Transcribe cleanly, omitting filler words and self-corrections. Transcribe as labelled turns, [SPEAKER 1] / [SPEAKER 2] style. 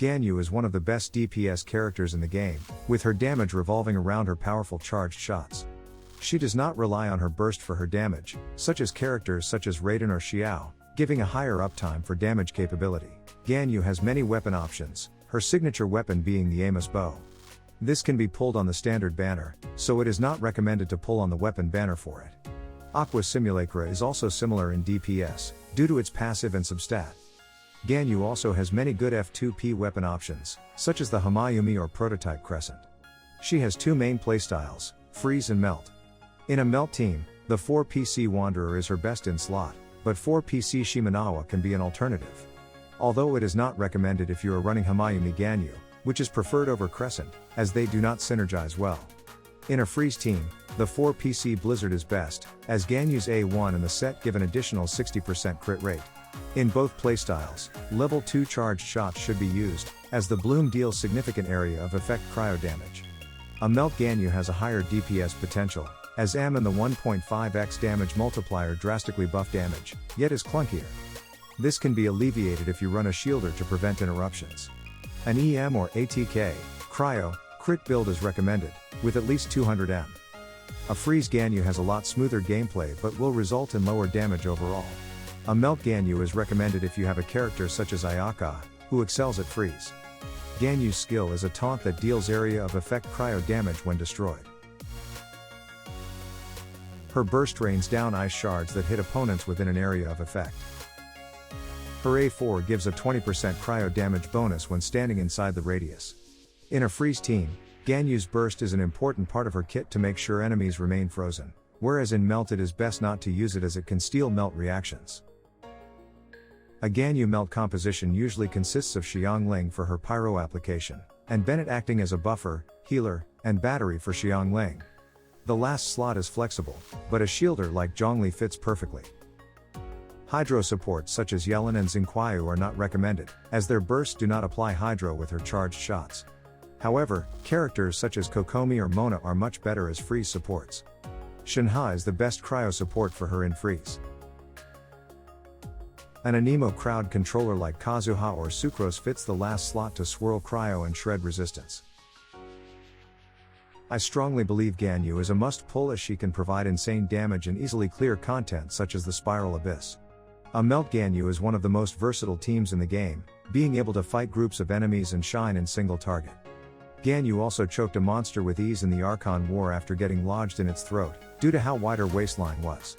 [SPEAKER 1] Ganyu is one of the best DPS characters in the game, with her damage revolving around her powerful charged shots. She does not rely on her burst for her damage, such as characters such as Rerun or Xiao, giving a higher uptime for damage capability. Ganyu has many weapon options, her signature weapon being the Amos bow. This can be pulled on the standard banner, so it is not recommended to pull on the weapon banner for it. Aqua Simulacra is also similar in DPS, due to its passive and substat. Ganyu also has many good F2P weapon options, such as the Hamayumi or Prototype Crescent. She has two main playstyles, Freeze and Melt. In a Melt team, the 4PC Wanderer is her best in slot, but 4PC Shimenawa can be an alternative. Although it is not recommended if you are running Hamayumi Ganyu, which is preferred over Crescent, as they do not synergize well. In a Freeze team, the 4PC Blizzard is best, as Ganyu's A1 and the set give an additional 60% crit rate. In both playstyles, level 2 charged shots should be used, as the bloom deals significant area of effect cryo damage. A Melt Ganyu has a higher DPS potential, as M and the 1.5x damage multiplier drastically buff damage, yet is clunkier. This can be alleviated if you run a shielder to prevent interruptions. An EM or ATK, cryo, crit build is recommended, with at least 200 M. A Freeze Ganyu has a lot smoother gameplay but will result in lower damage overall. A Melt Ganyu is recommended if you have a character such as Ayaka, who excels at Freeze. Ganyu's skill is a taunt that deals area of effect cryo damage when destroyed. Her burst rains down ice shards that hit opponents within an area of effect. Her A4 gives a 20% cryo damage bonus when standing inside the radius. In a Freeze team, Ganyu's burst is an important part of her kit to make sure enemies remain frozen, whereas in Melt it is best not to use it as it can steal melt reactions. A Ganyu Melt composition usually consists of Xiangling for her pyro application, and Bennett acting as a buffer, healer, and battery for Xiangling. The last slot is flexible, but a shielder like Zhongli fits perfectly. Hydro supports such as Yellen and Xingqiu are not recommended, as their bursts do not apply hydro with her charged shots. However, characters such as Kokomi or Mona are much better as Freeze supports. Shinha is the best cryo support for her in Freeze. An Anemo crowd controller like Kazuha or Sucrose fits the last slot to swirl cryo and shred resistance. I strongly believe Ganyu is a must-pull as she can provide insane damage and easily clear content such as the Spiral Abyss. A Melt Ganyu is one of the most versatile teams in the game, being able to fight groups of enemies and shine in single target. Ganyu also choked a monster with ease in the Archon War after getting lodged in its throat, due to how wide her waistline was.